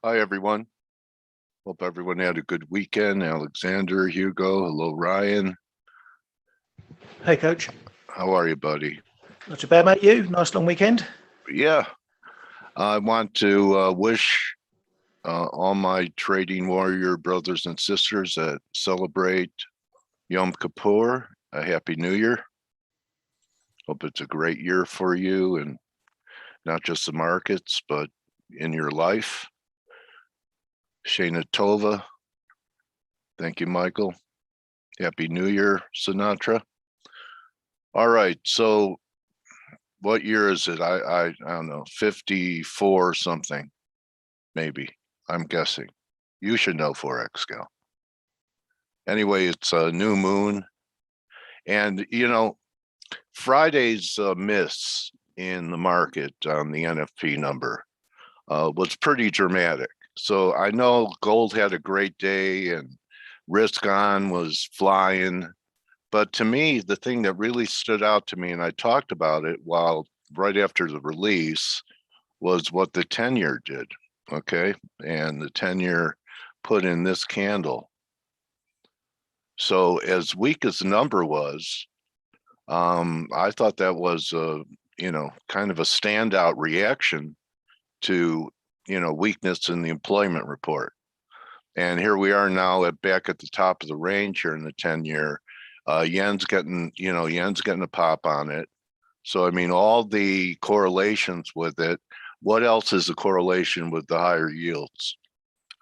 Hi, everyone. Hope everyone had a good weekend. Alexander, Hugo, hello, Ryan. Hey, Coach. How are you, buddy? Not too bad, mate. You? Nice long weekend? Yeah, I want to wish all my trading warrior brothers and sisters that celebrate Yom Kippur a Happy New Year. Hope it's a great year for you and not just the markets, but in your life. Shana Tova. Thank you, Michael. Happy New Year, Sinatra. All right, so what year is it? I don't know, 54 something, maybe. I'm guessing. You should know Forex, Gal. Anyway, it's a new moon. And, Friday's miss in the market on the NFP number was pretty dramatic. So I know gold had a great day and risk on was flying. But to me, the thing that really stood out to me, and I talked about it right after the release, was what the 10-year did. Okay. And the 10-year put in this candle. So as weak as the number was, I thought that was kind of a standout reaction to, weakness in the employment report. And here we are now back at the top of the range here in the 10-year. Yen's getting a pop on it. So, I mean, all the correlations with it. What else is the correlation with the higher yields?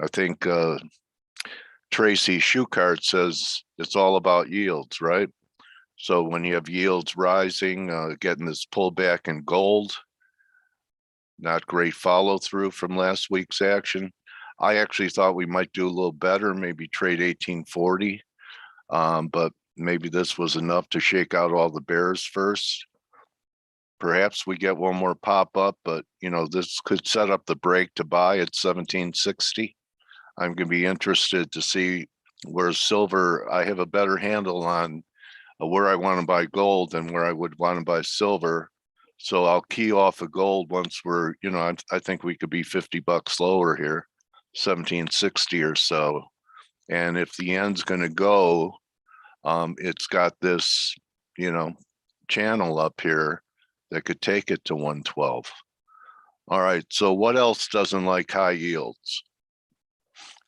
I think Tracy Schuchart says it's all about yields, right? So when you have yields rising, getting this pullback in gold, not great follow through from last week's action. I actually thought we might do a little better, maybe trade 1840, but maybe this was enough to shake out all the bears first. Perhaps we get one more pop up, but this could set up the break to buy at 1760. I'm going to be interested to see where silver. I have a better handle on where I want to buy gold than where I would want to buy silver. So I'll key off of gold once we're, I think we could be $50 lower here, 1760 or so. And if the end's going to go, it's got this, channel up here that could take it to 112. All right. So what else doesn't like high yields?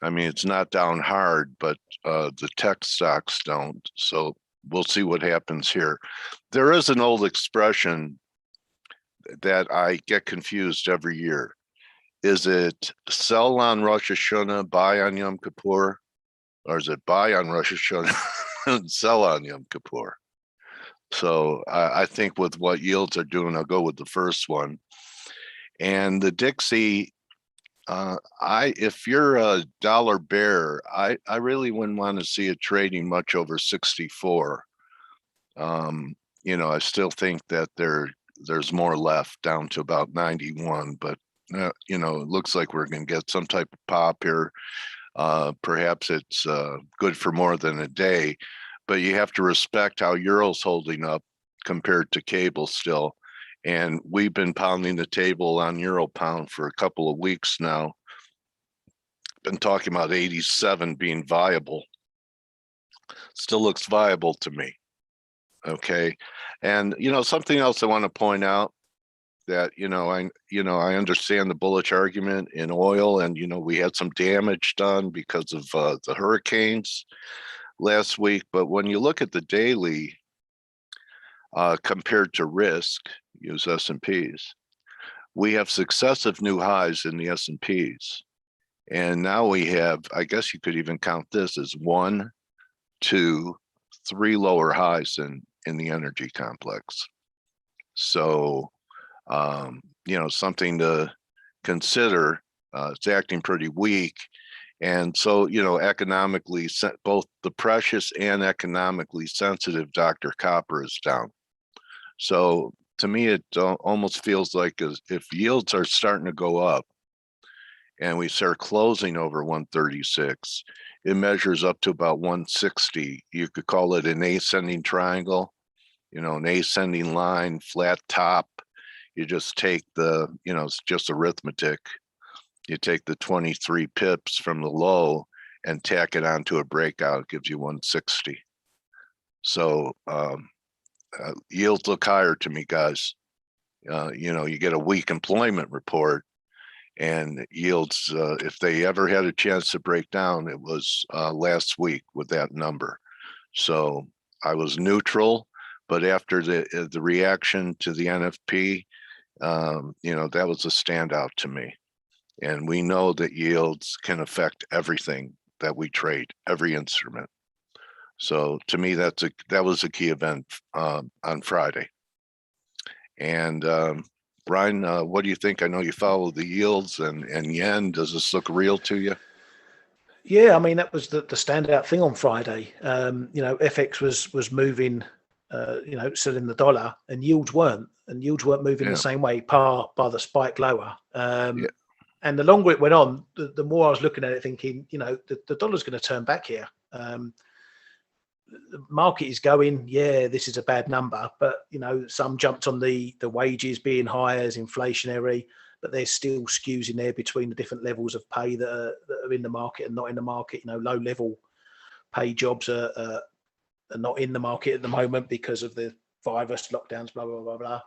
I mean, it's not down hard, but the tech stocks don't. So we'll see what happens here. There is an old expression that I get confused every year. Is it sell on Rosh Hashanah, buy on Yom Kippur? Or is it buy on Rosh Hashanah and sell on Yom Kippur? So I think with what yields are doing, I'll go with the first one. And the Dixie, if you're a dollar bear, I really wouldn't want to see it trading much over 64. I still think that there's more left down to about 91, but it looks like we're going to get some type of pop here. Perhaps it's good for more than a day, but you have to respect how Euro's holding up compared to cable still. And we've been pounding the table on Euro pound for a couple of weeks now. Been talking about 87 being viable. Still looks viable to me. Okay. And something else I want to point out that I understand the bullish argument in oil, and we had some damage done because of the hurricanes last week. But when you look at the daily compared to risk, use S&Ps, we have successive new highs in the S&Ps. And now we have, I guess you could even count this as 1, 2, 3 lower highs in the energy complex. So, something to consider. It's acting pretty weak. And so, economically, both the precious and economically sensitive Dr. Copper is down. So to me, it almost feels like if yields are starting to go up and we start closing over 136, it measures up to about 160. You could call it an ascending triangle, an ascending line, flat top. You just take it's just arithmetic. You take the 23 pips from the low and tack it onto a breakout, it gives you 160. So yields look higher to me, guys. You get a weak employment report, and yields, if they ever had a chance to break down, it was last week with that number. So I was neutral, but after the reaction to the NFP, that was a standout to me. And we know that yields can affect everything that we trade, every instrument. So to me, that was a key event on Friday. And Brian, what do you think? I know you follow the yields and yen. Does this look real to you? Yeah, I mean, that was the standout thing on Friday. FX was moving, selling the dollar, and yields weren't. And yields weren't moving Yeah. the same way, par the spike lower. Yeah. And the longer it went on, the more I was looking at it thinking, the dollar's going to turn back here. The market is going, yeah, this is a bad number, but some jumped on the wages being high as inflationary, but there's still skews in there between the different levels of pay that are in the market and not in the market. Low level pay jobs are not in the market at the moment because of the virus lockdowns, blah blah blah blah.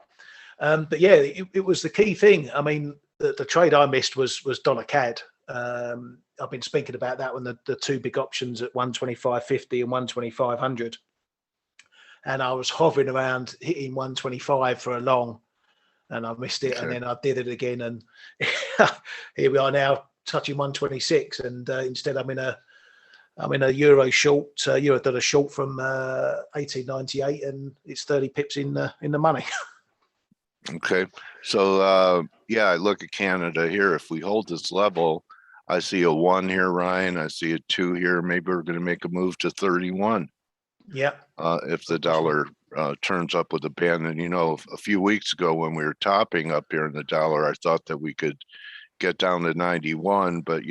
But yeah, it was the key thing. I mean, the trade I missed was dollar CAD. I've been speaking about that when the two big options at 125.50 and 125.00, and I was hovering around hitting 125 for a long, and I missed it, and then I did it again, and here we are now touching 126, and instead I'm in a euro short, euro dollar short from 1898, and it's 30 pips in the money. Okay, so I look at Canada here. If we hold this level, I see a 1 here, Ryan. I see a 2 here. Maybe we're going to make a move to 31. Yeah. If the dollar turns up with a band. And a few weeks ago when we were topping up here in the dollar, I thought that we could get down to 91. But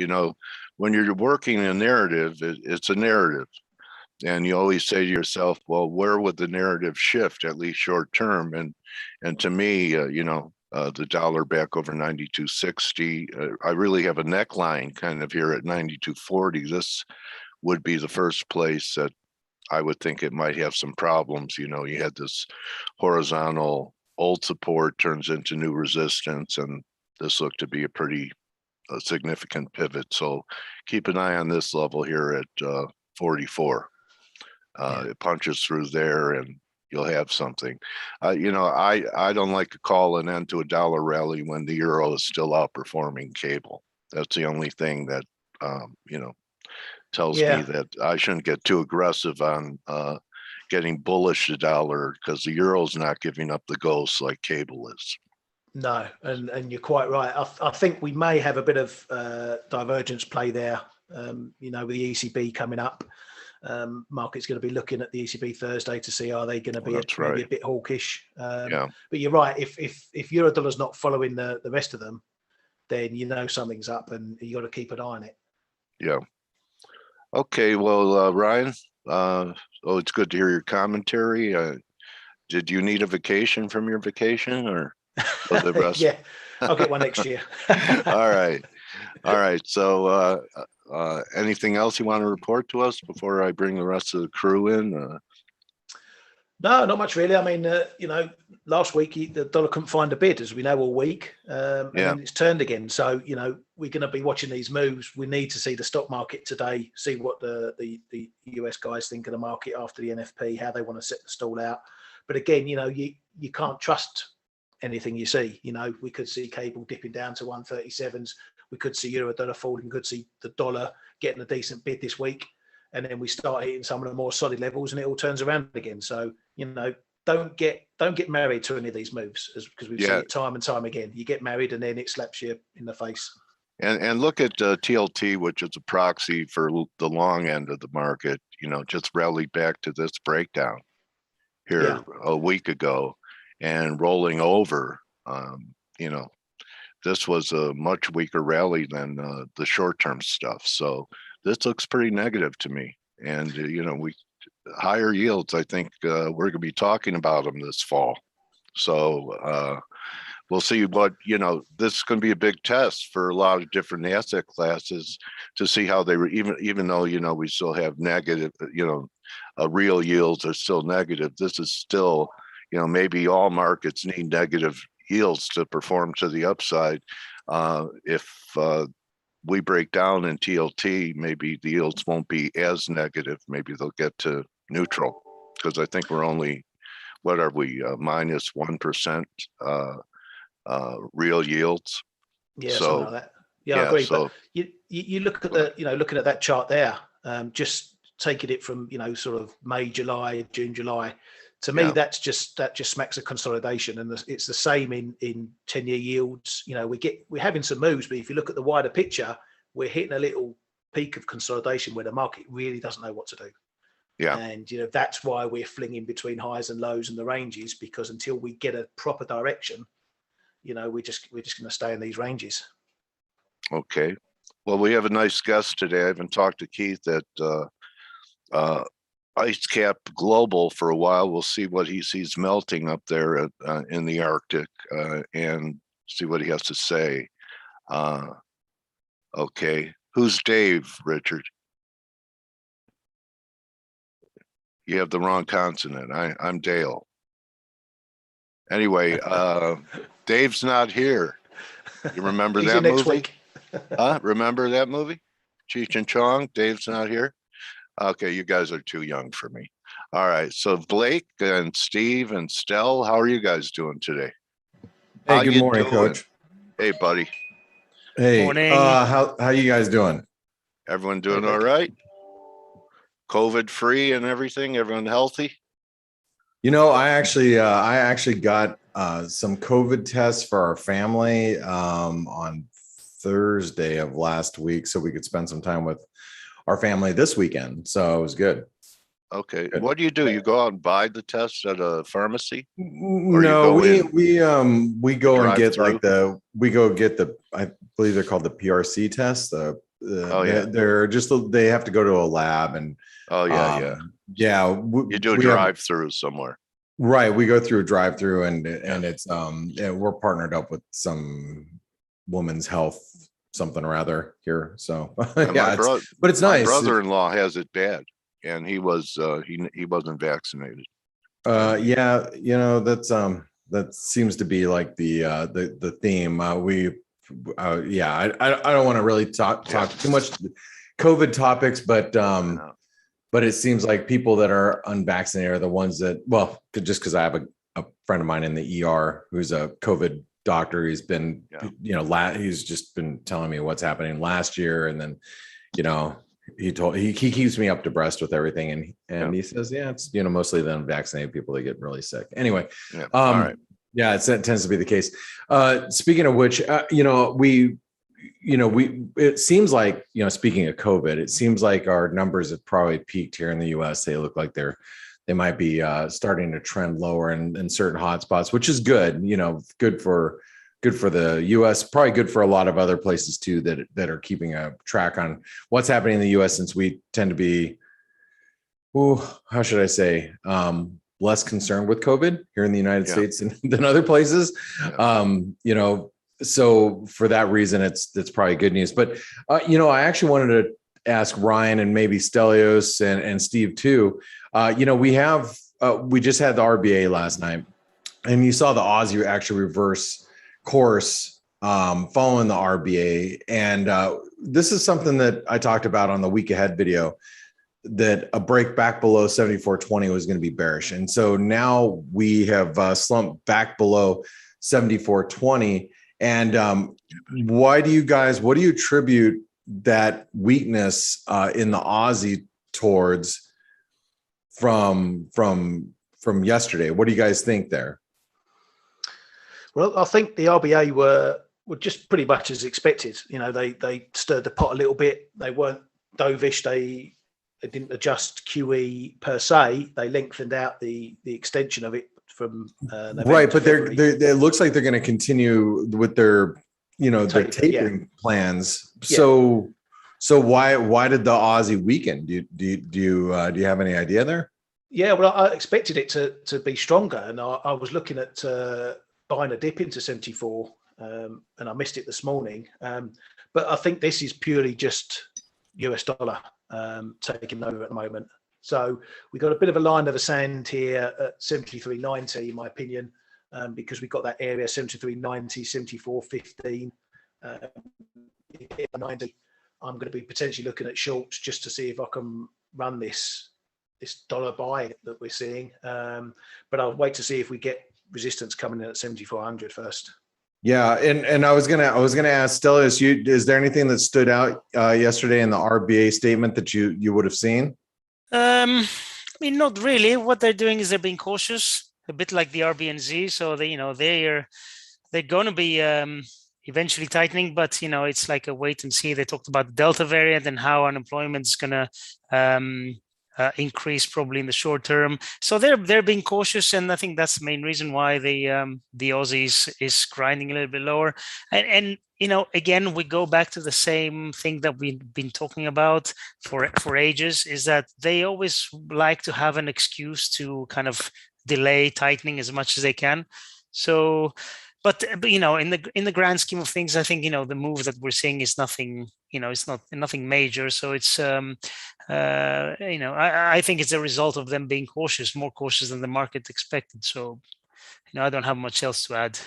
when you're working a narrative, it's a narrative. And you always say to yourself, well, where would the narrative shift, at least short term? And to me, the dollar back over 92.60. I really have a neckline kind of here at 92.40. This would be the first place that I would think it might have some problems. You had this horizontal old support turns into new resistance, and this looked to be a pretty significant pivot. So keep an eye on this level here at 44. It punches through there and you'll have something. I don't like to call an end to a dollar rally when the euro is still outperforming cable. That's the only thing that tells me that I shouldn't get too aggressive on getting bullish the dollar, because the euro's not giving up the ghost like cable is. No, and you're quite right. I think we may have a bit of divergence play there. With the ECB coming up. Market's going to be looking at the ECB Thursday to see are they going to be maybe a bit hawkish. But you're right. If euro dollar's not following the rest of them, then something's up, and you got to keep an eye on it. Yeah. Okay. Well, Ryan, it's good to hear your commentary. Did you need a vacation from your vacation, or was it rest? Yeah, I'll get one next year. All right. So anything else you want to report to us before I bring the rest of the crew in? No, not much really. I mean, last week the dollar couldn't find a bid, as we know, all week, and then it's turned again. So we're going to be watching these moves. We need to see the stock market today, see what the US guys think of the market after the NFP, how they want to set the stall out. But again, you can't trust anything you see. We could see cable dipping down to 137s. We could see euro dollar falling. We could see the dollar getting a decent bid this week, and then we start hitting some of the more solid levels, and it all turns around again. So don't get married to any of these moves, because we've seen it time and time again. You get married, and then it slaps you in the face. And look at TLT, which is a proxy for the long end of the market. Just rallied back to this breakdown here a week ago, and rolling over. This was a much weaker rally than the short-term stuff. So this looks pretty negative to me. And, we higher yields, I think we're going to be talking about them this fall. So we'll see what, this is going to be a big test for a lot of different asset classes to see how they were, even though, we still have negative, real yields are still negative. This is still, maybe all markets need negative yields to perform to the upside. If we break down in TLT, maybe the yields won't be as negative. Maybe they'll get to neutral, because I think we're only, what are we, minus 1% real yields. Yeah, So, something like that. Yeah, I agree. So, but you look at looking at that chart there, just taking it from, sort of May, July, June, July. To me, that just smacks of consolidation, and it's the same in 10-year yields. We're having some moves, but if you look at the wider picture, we're hitting a little peak of consolidation where the market really doesn't know what to do. Yeah. And that's why we're flinging between highs and lows and the ranges, because until we get a proper direction, we're just going to stay in these ranges. Okay. Well, we have a nice guest today. I haven't talked to Keith at Ice Cap Global for a while. We'll see what he sees melting up there in the Arctic, and see what he has to say. Okay. Who's Dave, Richard? You have the wrong consonant. I'm Dale. Anyway, Dave's not here. You remember that next movie? Week. Remember that movie? Cheech and Chong, Dave's not here. Okay, you guys are too young for me. All right, so Blake and Steve and Stell, how are you guys doing today? Hey, good morning, Coach. Hey, buddy. Hey, morning. How you guys doing? Everyone doing all right? COVID free and everything? Everyone healthy? I actually got some COVID tests for our family on Thursday of last week, so we could spend some time with our family this weekend. So it was good. Okay. Good. What do? You go out and buy the tests at a pharmacy? No, we go and get I believe they're called the PRC tests. They're just, they have to go to a lab and you do a drive-through somewhere. Right. We go through a drive-through and it's we're partnered up with some Women's Health something or other here. So but it's nice. My brother-in-law has it bad, and he wasn't vaccinated. That seems to be like the theme. I don't want to really talk too much COVID topics, but it seems like people that are unvaccinated are the ones that, well, just because I have a friend of mine in the ER who's a COVID doctor. He's been, he's just been telling me what's happening last year. And then, he keeps me up to breast with everything. And he says, it's, mostly the unvaccinated people that get really sick. Anyway. All right. Yeah, it tends to be the case. Speaking of which, it seems like, speaking of COVID, it seems like our numbers have probably peaked here in the US. They look like they might be starting to trend lower in certain hotspots, which is good, good for the US, probably good for a lot of other places too, that are keeping a track on what's happening in the US, since we tend to be, how should I say, less concerned with COVID here in the United States than other places. So for that reason, it's probably good news. But, I actually wanted to ask Ryan and maybe Stelios and Steve too. We just had the RBA last night, and you saw the Aussie actually reverse course following the RBA. And this is something that I talked about on the week ahead video, that a break back below 74.20 was going to be bearish. And so now we have slumped back below 74.20. And what do you attribute that weakness in the Aussie towards from yesterday? What do you guys think there? Well, I think the RBA were just pretty much as expected. They stirred the pot a little bit. They weren't dovish. They didn't adjust QE per se. They lengthened out the extension of it from November right, but it looks like they're going to continue with their their tapering plans. Yeah. So why did the Aussie weaken? Do you have any idea there? Yeah, well, I expected it to be stronger, and I was looking at buying a dip into 74, and I missed it this morning. But I think this is purely just US dollar taking over at the moment. So we've got a bit of a line of the sand here at 73.90, in my opinion, because we've got that area 73.90, 74.15, 90. I'm going to be potentially looking at shorts just to see if I can run this dollar buy that we're seeing. But I'll wait to see if we get resistance coming in at 7,400 first. Yeah, and I was gonna ask Stelios, is there anything that stood out yesterday in the RBA statement that you would have seen? I mean, not really. What they're doing is they're being cautious, a bit like the RBNZ. So they're going to be eventually tightening, but it's like a wait and see. They talked about the Delta variant and how unemployment is going to increase probably in the short term. So they're being cautious, and I think that's the main reason why the Aussies is grinding a little bit lower. And again, we go back to the same thing that we've been talking about for ages, is that they always like to have an excuse to kind of delay tightening as much as they can. So, but in the grand scheme of things, I think the move that we're seeing is nothing. It's not nothing major. So it's I think it's a result of them being cautious, more cautious than the market expected. So I don't have much else to add.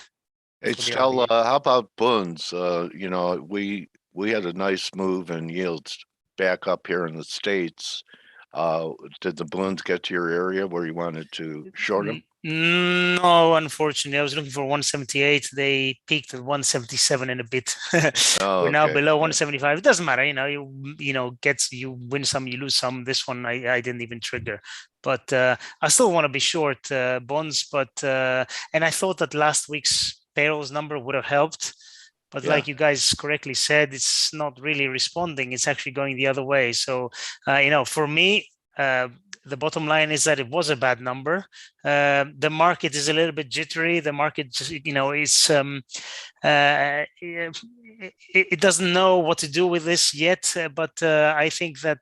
How about bonds? We had a nice move in yields back up here in the States. Did the balloons get to your area where you wanted to short them? No, unfortunately, I was looking for 178. They peaked at 177 in a bit. We're now below 175. It doesn't matter, you win some, you lose some. This one I didn't even trigger, but I still want to be short bonds. But and I thought that last week's payrolls number would have helped. But like you guys correctly said, it's not really responding. It's actually going the other way. So, for me, the bottom line is that it was a bad number. The market is a little bit jittery. The market just, it doesn't know what to do with this yet. But I think that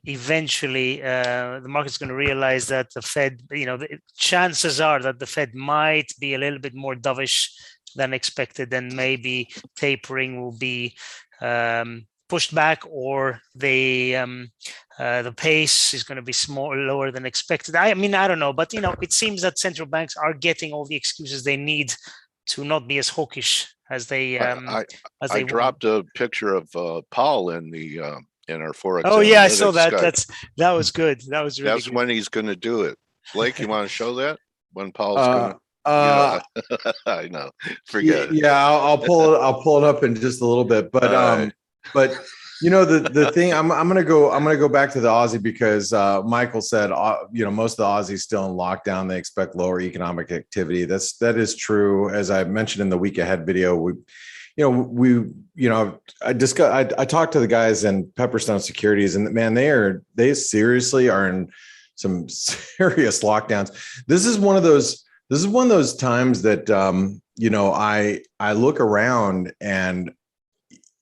eventually the market's going to realize that the Fed, the chances are that the Fed might be a little bit more dovish than expected, and maybe tapering will be pushed back, or the pace is going to be lower than expected. I don't know, but it seems that central banks are getting all the excuses they need to not be as hawkish as they. I dropped a picture of Paul in our Forex. Oh yeah, I saw that. That was good. That was really. That's good. when he's going to do it. Blake, you want to show that when Paul's going to? I know. Forget it. Yeah, I'll pull it up in just a little bit, but the thing I'm gonna go back to the Aussie because Michael said most of the Aussies still in lockdown. They expect lower economic activity. That is true. As I mentioned in the week ahead video, I talked to the guys in Pepperstone Securities, and man, they seriously are in some serious lockdowns. This is one of those times that I look around and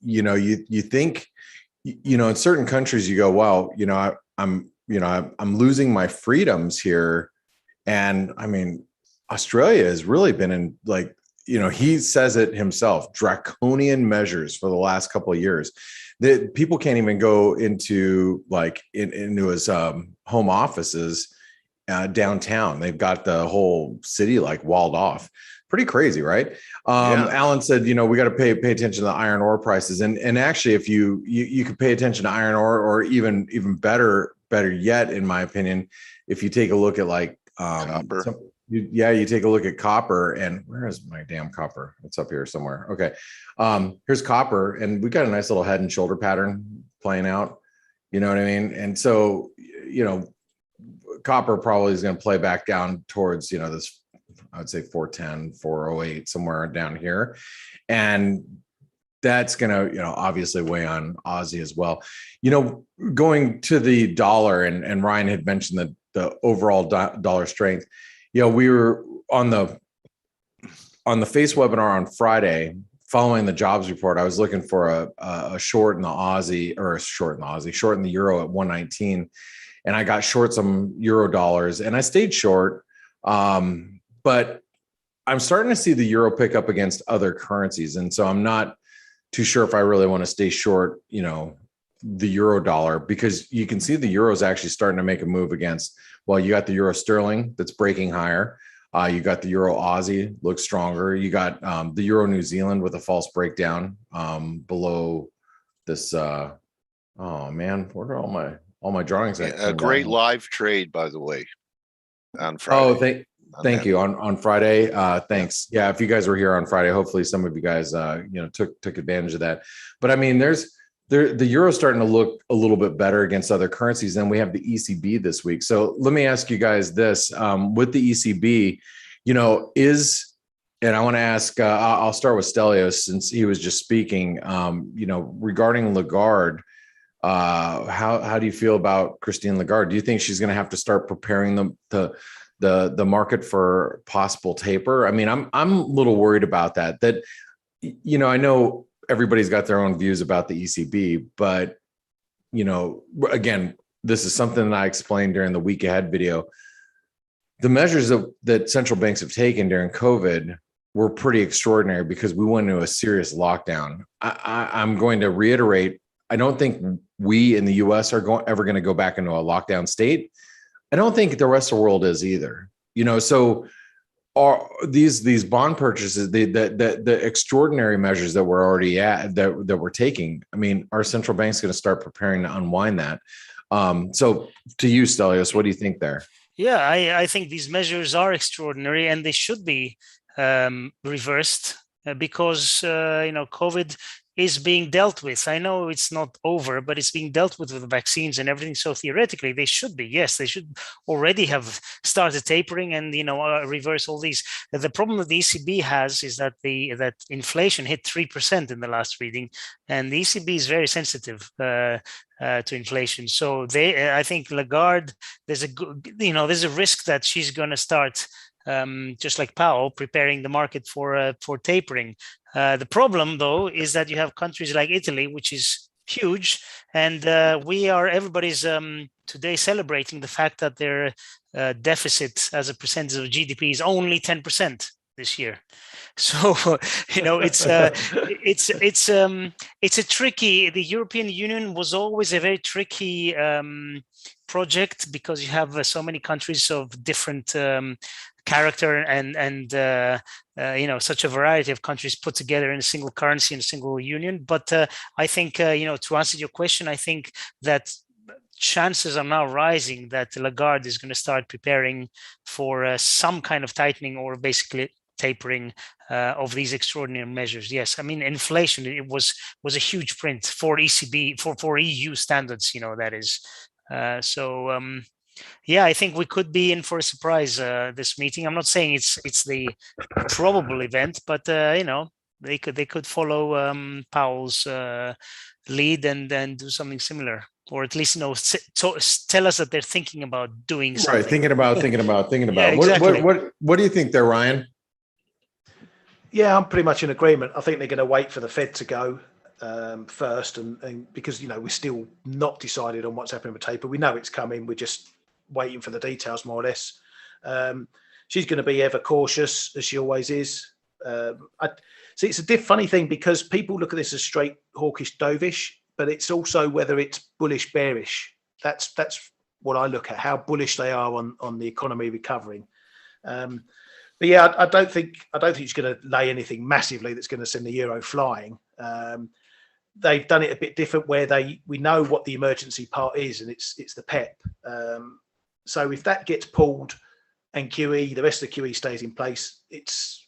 you think in certain countries you go, well, I'm losing my freedoms here, and I mean Australia has really been in he says it himself, draconian measures for the last couple of years. That people can't even go into into his home offices downtown. They've got the whole city walled off. Pretty crazy, right? Alan said, we got to pay attention to the iron ore prices, and actually, if you could pay attention to iron ore, or even better yet, in my opinion, if you take a look at copper. You take a look at copper, and where is my damn copper? It's up here somewhere. Okay, here's copper, and we got a nice little head and shoulder pattern playing out. You know what I mean? And so, copper probably is going to play back down towards, this, I would say 410, 408, somewhere down here. And that's going to, obviously weigh on Aussie as well. Going to the dollar, and Ryan had mentioned the overall dollar strength. We were on the Face webinar on Friday following the jobs report. I was looking for a short in the Aussie, or a short in the euro at 119. And I got short some euro dollars, and I stayed short. But I'm starting to see the euro pick up against other currencies. And so I'm not too sure if I really want to stay short, the euro dollar, because you can see the euro is actually starting to make a move against, well, you got the euro sterling that's breaking higher. You got the euro Aussie looks stronger. You got the euro New Zealand with a false breakdown below this. Oh man, where are all my drawings? A great live trade, by the way, on Friday. Oh, thank you on Friday. Thanks. Yeah, if you guys were here on Friday, hopefully some of you guys took advantage of that. But I mean, the euro starting to look a little bit better against other currencies. Then we have the ECB this week. So let me ask you guys this: with the ECB, and I want to ask. I'll start with Stelios since he was just speaking. Regarding Lagarde. How do you feel about Christine Lagarde? Do you think she's going to have to start preparing the market for possible taper? I mean, I'm a little worried about that. I know everybody's got their own views about the ECB, but again, this is something that I explained during the week ahead video. The measures that central banks have taken during COVID were pretty extraordinary because we went into a serious lockdown. I'm going to reiterate. I don't think we in the U.S. are ever going to go back into a lockdown state. I don't think the rest of the world is either. So are these bond purchases, the extraordinary measures that we're already at that we're taking? I mean, our central bank's going to start preparing to unwind that. So to you, Stelios, what do you think there? Yeah, I think these measures are extraordinary and they should be reversed because COVID is being dealt with. I know it's not over, but it's being dealt with the vaccines and everything. So theoretically, they should be. Yes, they should already have started tapering and reverse all these. The problem that the ECB has is that that inflation hit 3% in the last reading, and the ECB is very sensitive to inflation. So I think Lagarde, there's a risk that she's going to start. Just like Powell, preparing the market for tapering. The problem, though, is that you have countries like Italy, which is huge, and everybody's today celebrating the fact that their deficit as a percentage of GDP is only 10% this year. So it's a tricky. The European Union was always a very tricky project because you have so many countries of different character and such a variety of countries put together in a single currency and a single union. But I think to answer your question, I think that chances are now rising that Lagarde is going to start preparing for some kind of tightening or basically tapering of these extraordinary measures. Yes, I mean inflation. It was a huge print for ECB for EU standards. That is. Yeah, I think we could be in for a surprise this meeting. I'm not saying it's the probable event, but they could follow Powell's lead and then do something similar, or at least tell us that they're thinking about doing something. Right, thinking about. Yeah, exactly. What do you think there, Ryan? Yeah, I'm pretty much in agreement. I think they're going to wait for the Fed to go first, and because we're still not decided on what's happening with taper. We know it's coming. We're just waiting for the details, more or less. She's going to be ever cautious, as she always is. See, it's a funny thing because people look at this as straight hawkish, dovish, but it's also whether it's bullish, bearish. That's what I look at, how bullish they are on the economy recovering. But yeah, I don't think she's going to lay anything massively that's going to send the euro flying. They've done it a bit different, where we know what the emergency part is, and it's the PEP. So if that gets pulled and QE, the rest of the QE stays in place, it's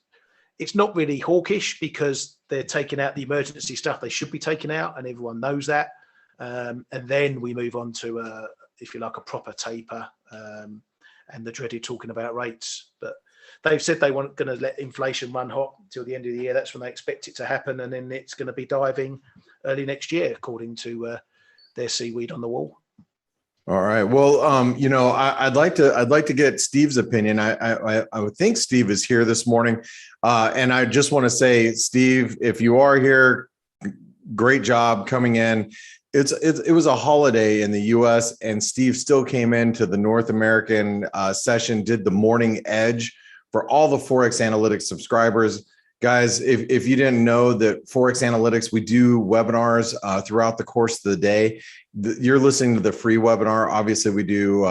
not really hawkish because they're taking out the emergency stuff they should be taking out, and everyone knows that. And then we move on to, if you like, a proper taper and the dreaded talking about rates. But they've said they weren't going to let inflation run hot until the end of the year. That's when they expect it to happen, and then it's going to be diving early next year, according to their seaweed on the wall. All right. Well, I'd like to get Steve's opinion. I would think Steve is here this morning, and I just want to say, Steve, if you are here, great job coming in. It was a holiday in the U.S. and Steve still came into the North American session, did the morning edge for all the Forex Analytics subscribers. Guys, if you didn't know that Forex Analytics, we do webinars throughout the course of the day. You're listening to the free webinar. Obviously, we do,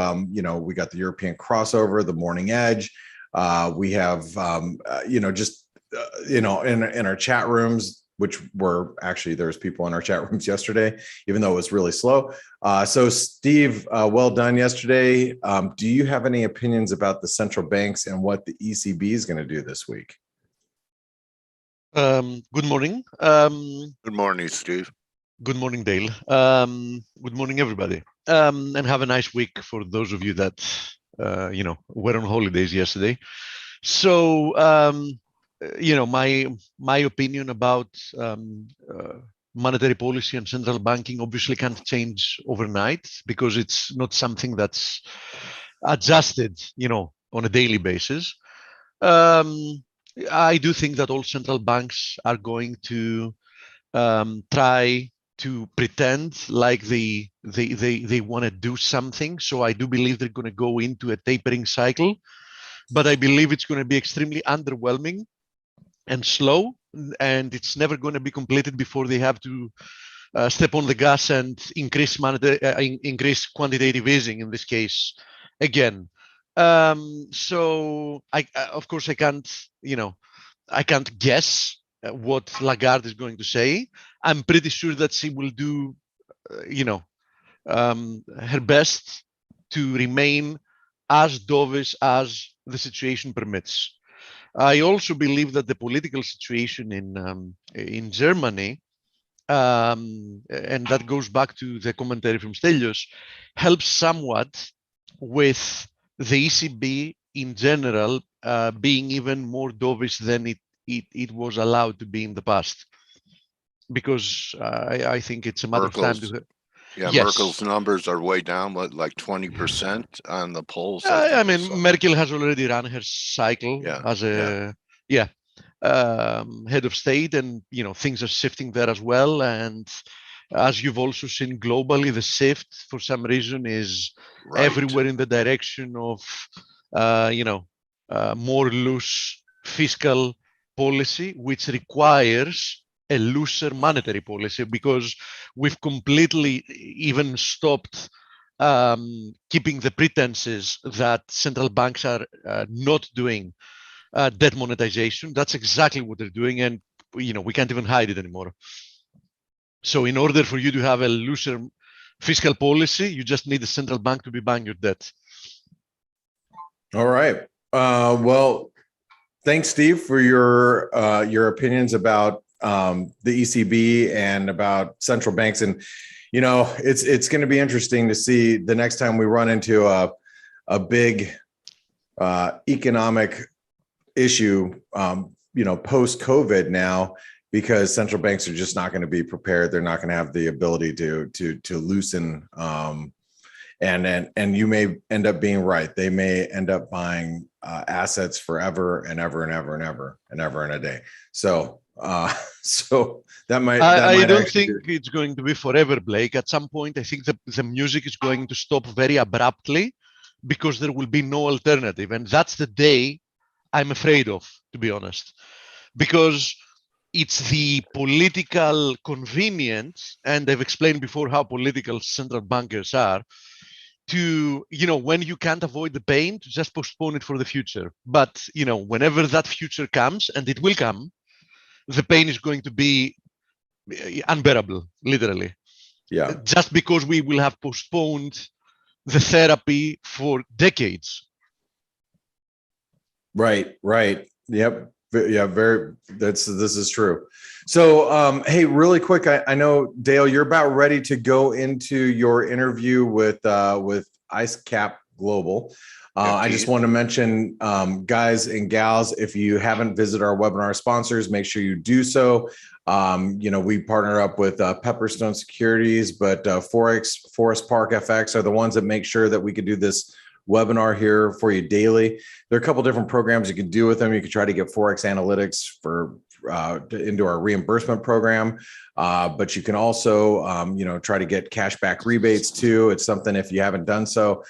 we got the European crossover, the morning edge. We have, in our chat rooms, which were actually, there was people in our chat rooms yesterday, even though it was really slow. So Steve, well done yesterday. Do you have any opinions about the central banks and what the ECB is going to do this week? Good morning. Good morning, Steve. Good morning, Dale. Good morning, everybody. And have a nice week for those of you that, were on holidays yesterday. So, my opinion about monetary policy and central banking obviously can't change overnight because it's not something that's adjusted, on a daily basis. I do think that all central banks are going to try to pretend like they want to do something. So I do believe they're going to go into a tapering cycle, but I believe it's going to be extremely underwhelming and slow, and it's never going to be completed before they have to step on the gas and increase quantitative easing in this case again. So of course I can't guess what Lagarde is going to say. I'm pretty sure that she will do her best to remain as dovish as the situation permits. I also believe that the political situation in Germany, and that goes back to the commentary from Stelios, helps somewhat with the ECB in general being even more dovish than it was allowed to be in the past, because I think it's a matter of time to. Yeah, Yes. Merkel's numbers are way down, like 20% on the polls. I mean, Merkel has already run her cycle as a head of state, and things are shifting there as well. And as you've also seen globally, the shift for some reason is everywhere in the direction of more loose fiscal policy, which requires a looser monetary policy, because we've completely even stopped keeping the pretenses that central banks are not doing debt monetization. That's exactly what they're doing, and we can't even hide it anymore. So in order for you to have a looser fiscal policy, you just need the central bank to be buying your debt. All right. Well, thanks, Steve, for your opinions about the ECB and about central banks. And it's going to be interesting to see the next time we run into a big economic issue, post-COVID now, because central banks are just not going to be prepared. They're not going to have the ability to loosen. And you may end up being right. They may end up buying assets forever and ever and ever and ever and ever in a day. So that might. I don't think it's going to be forever, Blake. At some point, I think the music is going to stop very abruptly, because there will be no alternative, and that's the day I'm afraid of, to be honest, because it's the political convenience, and I've explained before how political central bankers are, to, when you can't avoid the pain, to just postpone it for the future. But, whenever that future comes, and it will come, the pain is going to be unbearable, literally. Yeah. Just because we will have postponed the therapy for decades. Right. Yep. Yeah, this is true. So, hey, really quick, I know, Dale, you're about ready to go into your interview with IceCap Global. I just want to mention, guys and gals, if you haven't visited our webinar sponsors, make sure you do so. We partner up with Pepperstone Securities, but Forest Park FX are the ones that make sure that we could do this webinar here for you daily. There are a couple different programs you can do with them. You can try to get Forex Analytics into our reimbursement program, but you can also try to get cashback rebates too. It's something, if you haven't done so,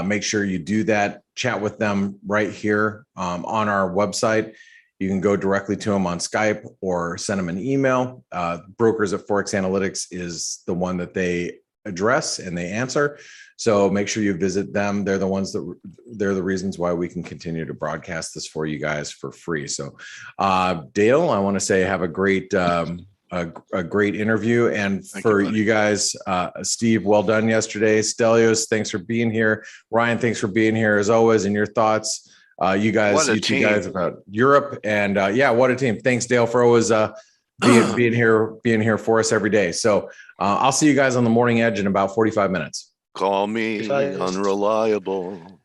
make sure you do that. Chat with them right here on our website. You can go directly to them on Skype or send them an email. Brokers at Forex Analytics is the one that they address and they answer. So make sure you visit them. They're the reasons why we can continue to broadcast this for you guys for free. So Dale, I want to say have a great interview. And for you guys, Steve, well done yesterday. Stelios, thanks for being here. Ryan, thanks for being here as always. And your thoughts, you two guys about Europe. And what a team. Thanks, Dale, for always being here for us every day. So I'll see you guys on the Morning Edge in about 45 minutes. Call me unreliable.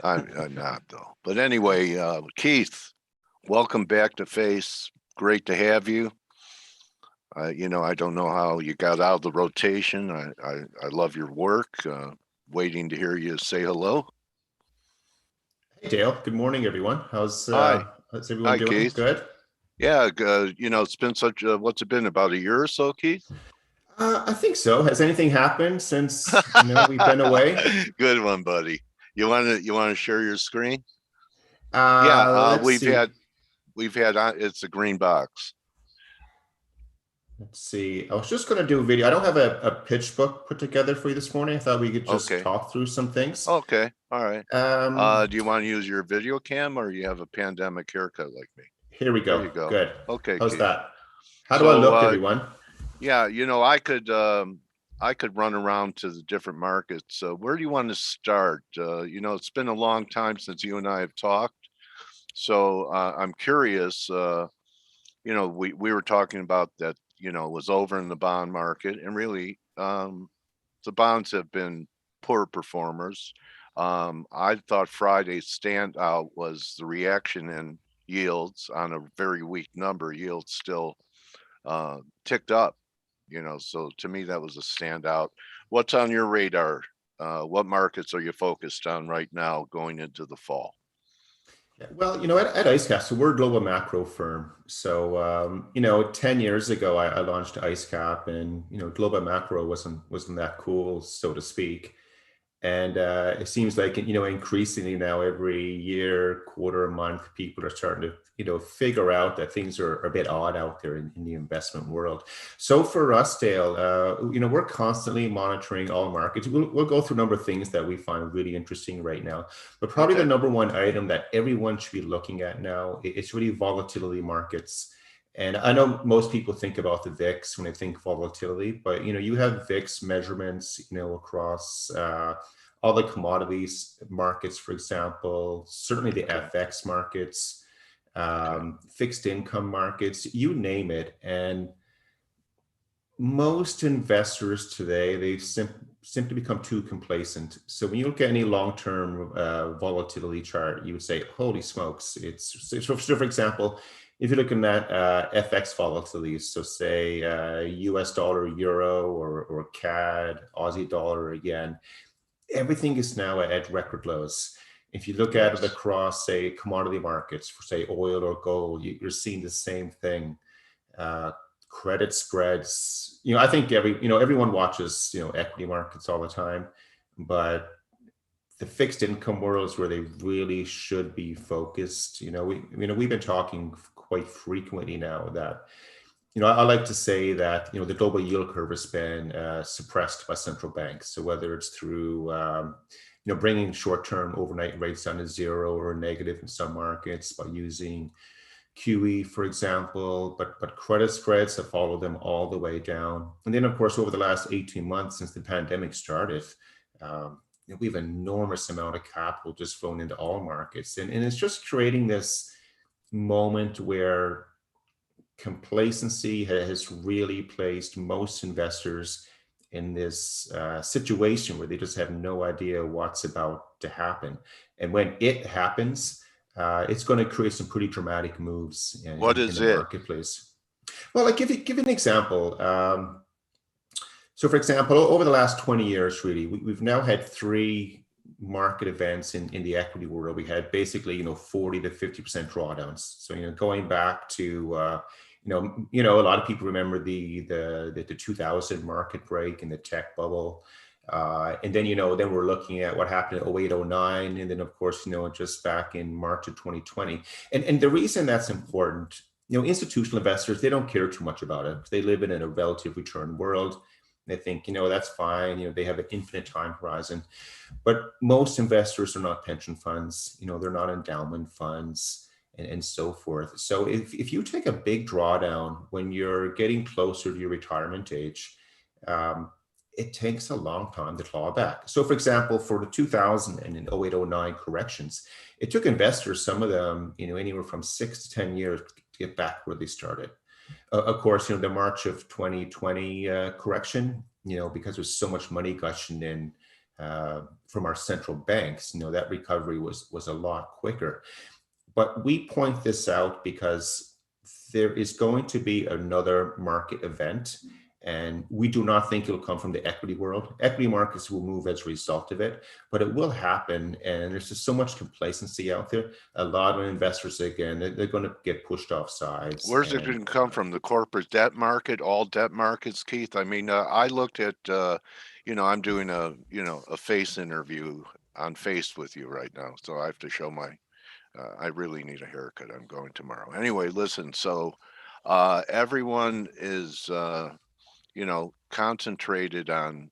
I'm not though. But anyway, Keith, welcome back to Face. Great to have you. I don't know how you got out of the rotation. I love your work. Waiting to hear you say hello. Hey Dale. Good morning, everyone. How's everyone doing? Keith. Good. Yeah. It's been what's it been, about a year or so, Keith? I think so. Has anything happened since we've been away? Good one, buddy. You want to share your screen? We've had it's a green box. Let's see. I was just going to do a video. I don't have a pitch book put together for you this morning. I thought we could just talk through some things. Okay. All right. Do you want to use your video cam, or you have a pandemic haircut like me? Here we go. There you go. Good. Okay. How's that? How do I look, everyone? Yeah, I could run around to the different markets. Where do you want to start? It's been a long time since you and I have talked. So I'm curious, we were talking about that, it was over in the bond market, and really the bonds have been poor performers. I thought Friday's standout was the reaction in yields on a very weak number. Yields still ticked up. So to me, that was a standout. What's on your radar? What markets are you focused on right now going into the fall? Well, at IceCap, so we're a global macro firm. So, 10 years ago, I launched IceCap, and, global macro wasn't that cool, so to speak. And it seems like, increasingly now every year, quarter, a month, people are starting to, figure out that things are a bit odd out there in the investment world. So for us, Dale, we're constantly monitoring all markets. We'll go through a number of things that we find really interesting right now. But probably the number one item that everyone should be looking at now, it's really volatility markets. And I know most people think about the VIX when they think volatility, but you have VIX measurements, across all the commodities markets, for example, certainly the FX markets, fixed income markets, you name it. And most investors today, they've simply become too complacent. So when you look at any long-term volatility chart, you would say, holy smokes, so for example, if you're looking at FX volatilities, so say US dollar, euro, or CAD, Aussie dollar, yen, everything is now at record lows. If you look at it across, say, commodity markets, for say oil or gold, you're seeing the same thing. Credit spreads, I think everyone watches, equity markets all the time, but the fixed income world is where they really should be focused. We've been talking quite frequently now that, I like to say that, the global yield curve has been suppressed by central banks. So whether it's through, bringing short-term overnight rates down to zero or negative in some markets by using QE, for example, but credit spreads have followed them all the way down. And then, of course, over the last 18 months since the pandemic started, we have an enormous amount of capital just flowing into all markets. And it's just creating this moment where complacency has really placed most investors in this situation where they just have no idea what's about to happen. And when it happens, it's going to create some pretty dramatic moves in the marketplace. Well, I'll give you an example. So for example, over the last 20 years, really, we've now had 3 market events in the equity world. We had basically, 40 to 50% drawdowns. So, going back to, a lot of people remember the 2000 market break and the tech bubble. And then, then we're looking at what happened in 08, 09. And then, of course, just back in March of 2020. And the reason that's important, institutional investors, they don't care too much about it. They live in a relative return world. They think, that's fine. They have an infinite time horizon. But most investors are not pension funds. They're not endowment funds and so forth. So if you take a big drawdown when you're getting closer to your retirement age, it takes a long time to claw back. So for example, for the 2000 and in 08, 09 corrections, it took investors, some of them, anywhere from 6 to 10 years to get back where they started. Of course, the March of 2020 correction, because there's so much money gushing in from our central banks, that recovery was a lot quicker. But we point this out because there is going to be another market event, and we do not think it'll come from the equity world. Equity markets will move as a result of it, but it will happen. And there's just so much complacency out there. A lot of investors, again, they're going to get pushed off sides. Where's it going to come from? The corporate debt market, all debt markets, Keith? I mean, I looked at, I'm doing a face interview on Face with you right now. So I have to show I really need a haircut. I'm going tomorrow. Anyway, listen, so everyone is, concentrated on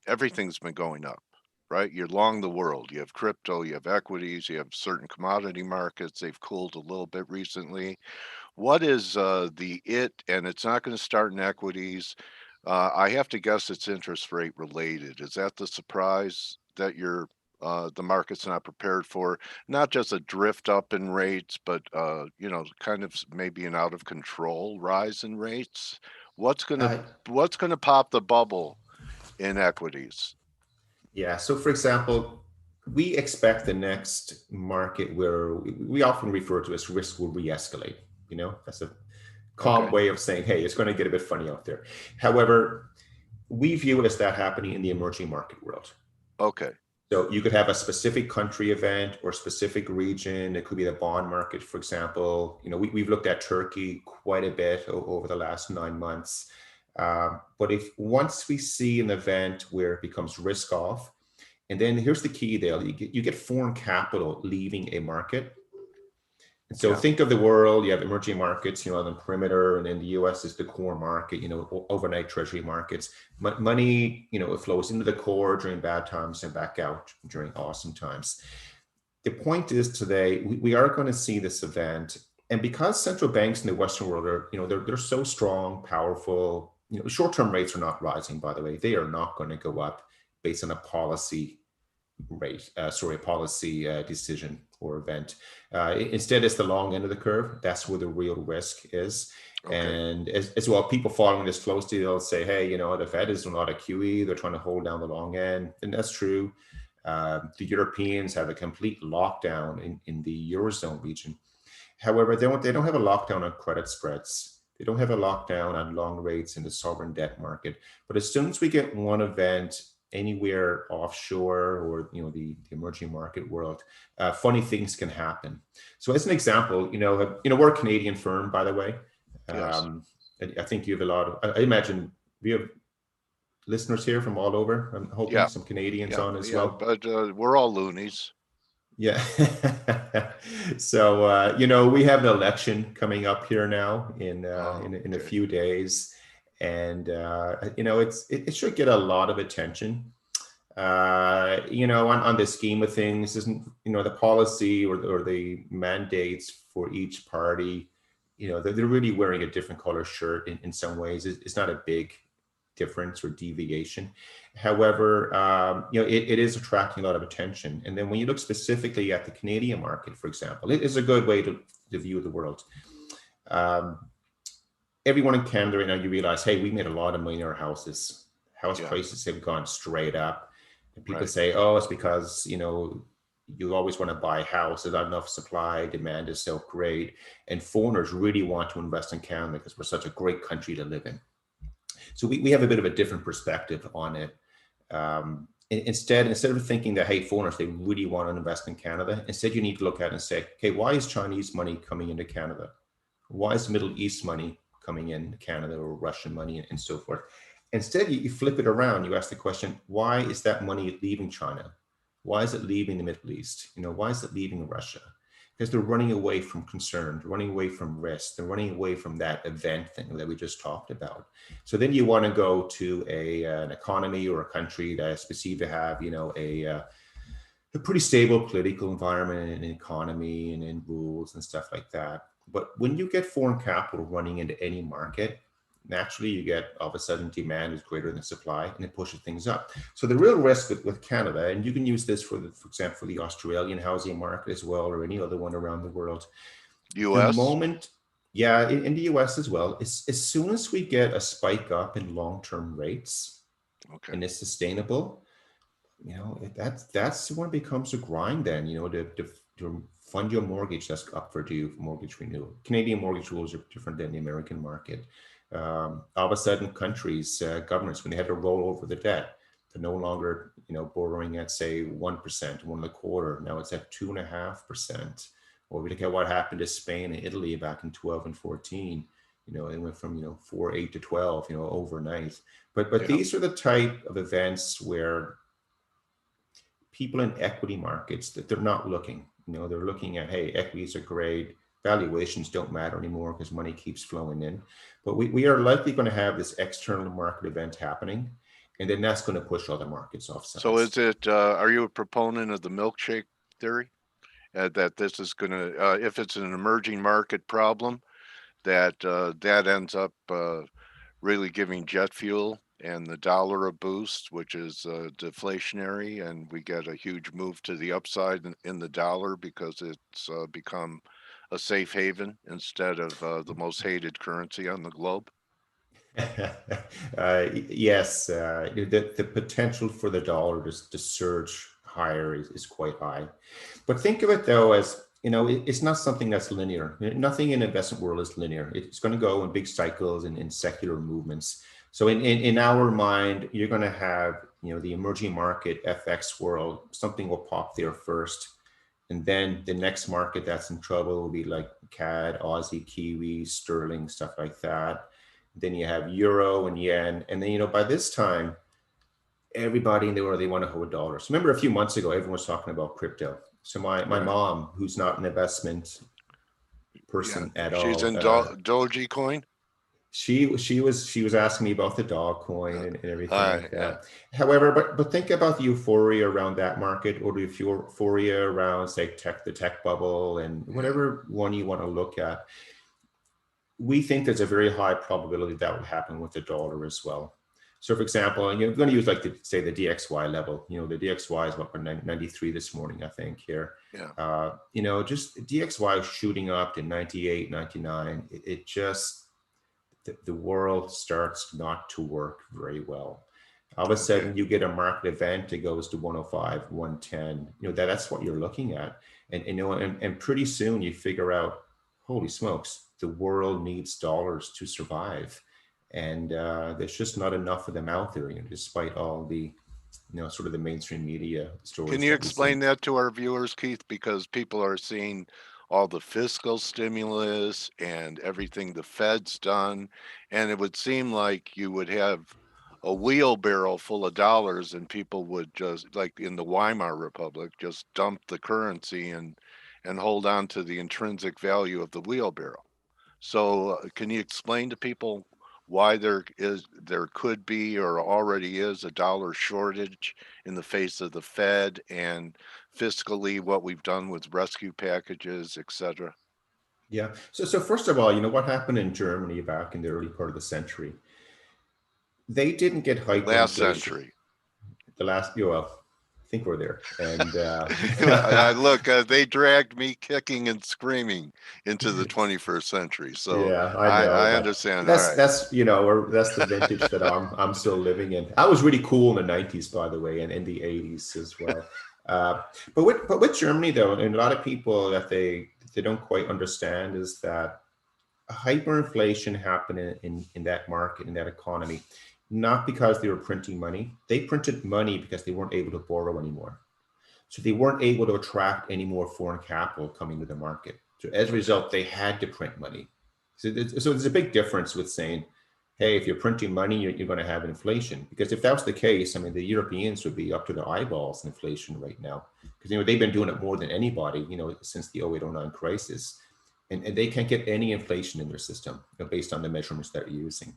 everything's been going up, right? You're long the world. You have crypto, you have equities, you have certain commodity markets. They've cooled a little bit recently. What is and it's not going to start in equities. I have to guess it's interest rate related. Is that the surprise that the market's not prepared for? Not just a drift up in rates, but kind of maybe an out of control rise in rates. What's gonna pop the bubble in equities? Yeah. So for example, we expect the next market where we often refer to as risk will re-escalate. That's a calm way of saying, hey, it's going to get a bit funny out there. However, we view it as that happening in the emerging market world. Okay. So you could have a specific country event or specific region. It could be the bond market, for example. We've looked at Turkey quite a bit over the last 9 months. But once we see an event where it becomes risk off, and then here's the key, Dale, you get foreign capital leaving a market. And so think of the world, you have emerging markets, on the perimeter, and then the US is the core market, overnight treasury markets. Money, it flows into the core during bad times and back out during awesome times. The point is today, we are going to see this event. And because central banks in the Western world are, they're so strong, powerful, short-term rates are not rising, by the way. They are not going to go up based on a policy decision or event. Instead, it's the long end of the curve. That's where the real risk is. Okay. And as well, people following this closely, they'll say, hey, the Fed is not a QE. They're trying to hold down the long end. And that's true. The Europeans have a complete lockdown in the Eurozone region. However, they don't have a lockdown on credit spreads. They don't have a lockdown on long rates in the sovereign debt market. But as soon as we get one event anywhere offshore or the emerging market world, funny things can happen. So as an example, we're a Canadian firm, by the way. Yes. I think you have a lot of, I imagine we have listeners here from all over. I'm hoping some Canadians on as well. But we're all loonies. Yeah. So we have an election coming up here now in a few days. And it should get a lot of attention. On the scheme of things, isn't the policy or the mandates for each party, they're really wearing a different color shirt in some ways. It's not a big difference or deviation. However, it is attracting a lot of attention. And then when you look specifically at the Canadian market, for example, it is a good way to view the world. Everyone in Canada right now, you realize, hey, we made a lot of money in our houses. House prices have gone straight up. And people say, oh, it's because, you always want to buy a house. There's not enough supply. Demand is so great. And foreigners really want to invest in Canada because we're such a great country to live in. So we have a bit of a different perspective on it. Instead of thinking that, hey, foreigners, they really want to invest in Canada, instead you need to look at it and say, okay, why is Chinese money coming into Canada? Why is Middle East money coming in Canada, or Russian money and so forth? Instead, you flip it around. You ask the question, why is that money leaving China? Why is it leaving the Middle East? Why is it leaving Russia? Because they're running away from concern, running away from risk, they're running away from that event thing that we just talked about. So then you want to go to an economy or a country that's perceived to have, a pretty stable political environment and economy and rules and stuff like that. But when you get foreign capital running into any market, naturally you get all of a sudden demand is greater than supply and it pushes things up. So the real risk with Canada, and you can use this for example, for the Australian housing market as well, or any other one around the world. US? The moment, yeah, in the US as well, as soon as we get a spike up in long-term rates, Okay. and it's sustainable, that's when it becomes a grind then, to fund your mortgage that's up for due mortgage renewal. Canadian mortgage rules are different than the American market. All of a sudden countries, governments, when they have to roll over the debt, they're no longer, borrowing at say 1%, 1.25%. Now it's at 2.5%. Or we look at what happened to Spain and Italy back in 12 and 14. It went from 4.8 to 12, overnight. But Yeah. These are the type of events where people in equity markets, that they're not looking. They're looking at, hey, equities are great, valuations don't matter anymore because money keeps flowing in. But we are likely going to have this external market event happening, and then that's going to push other markets off sides. So is it, are you a proponent of the milkshake theory? That this is going to, if it's an emerging market problem, that ends up really giving jet fuel and the dollar a boost, which is deflationary, and we get a huge move to the upside in the dollar because it's become a safe haven instead of the most hated currency on the globe? Yes, the potential for the dollar to surge higher is quite high. But think of it though as, it's not something that's linear. Nothing in the investment world is linear. It's going to go in big cycles and in secular movements. So in our mind, you're going to have, the emerging market FX world, something will pop there first. And then the next market that's in trouble will be like CAD, Aussie, Kiwi, Sterling, stuff like that. Then you have Euro and Yen. And then, by this time, everybody in the world, they want to hold dollars. Remember a few months ago, everyone was talking about crypto. So my mom, who's not an investment person at all. She's in Dogecoin? She was asking me about the dog coin and everything like that. Yeah. However, but think about the euphoria around that market, or the euphoria around, say, the tech bubble, and whatever one you want to look at. We think there's a very high probability that will happen with the dollar as well. So for example, and you're going to use like say the DXY level, the DXY is what, 93 this morning, I think here. Yeah. Just DXY shooting up to 98, 99. It just, the world starts not to work very well. All of a sudden you get a market event, it goes to 105, 110, that's what you're looking at. And pretty soon you figure out, holy smokes, the world needs dollars to survive. And there's just not enough of them out there, despite all the, sort of the mainstream media stories. Can you explain that to our viewers, Keith? Because people are seeing all the fiscal stimulus and everything the Fed's done. And it would seem like you would have a wheelbarrow full of dollars and people would just, like in the Weimar Republic, just dump the currency and hold on to the intrinsic value of the wheelbarrow. So can you explain to people why there could be or already is a dollar shortage in the face of the Fed, and fiscally what we've done with rescue packages, et cetera? Yeah. So first of all, what happened in Germany back in the early part of the century? They didn't get hyperinflation. Last century. The last, well, I think we're there. And look, they dragged me kicking and screaming into the 21st century. So yeah, I know. I understand. That's right. that's the vintage that I'm still living in. I was really cool in the 90s, by the way, and in the 80s as well. But with Germany though, and a lot of people that they don't quite understand is that hyperinflation happened in that market, in that economy. Not because they were printing money. They printed money because they weren't able to borrow anymore. So they weren't able to attract any more foreign capital coming to the market. So as a result, they had to print money. So there's a big difference with saying hey, if you're printing money, you're going to have inflation. Because if that was the case, I mean, the Europeans would be up to their eyeballs in inflation right now. Because, you know, they've been doing it more than anybody, you know, since the 08-09 crisis. And they can't get any inflation in their system, you know, based on the measurements that you're using.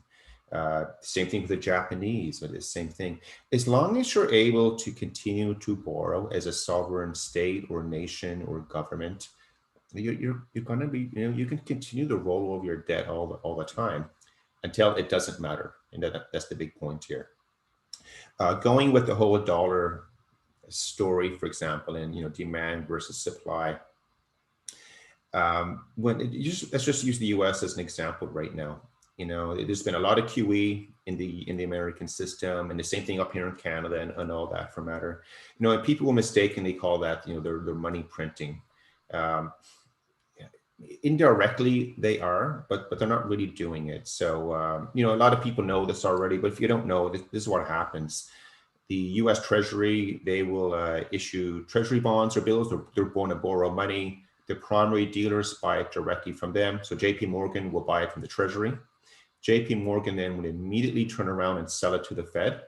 Same thing with the Japanese, or the same thing. As long as you're able to continue to borrow as a sovereign state or nation or government, you're going to be, you know, you can continue to roll over your debt all the time until it doesn't matter. And that's the big point here. Going with the whole dollar story, for example, and, you know, demand versus supply. Let's just use the U.S. as an example right now. You know, there's been a lot of QE in the American system, and the same thing up here in Canada and all that for matter. You know, and people will mistakenly call that, you know, their money printing. Indirectly they are, but they're not really doing it. So, you know, a lot of people know this already, but if you don't know, this is what happens. The U.S. Treasury, they will issue Treasury bonds or bills. They're going to borrow money. The primary dealers buy it directly from them. So JP Morgan will buy it from the Treasury. JP Morgan then will immediately turn around and sell it to the Fed.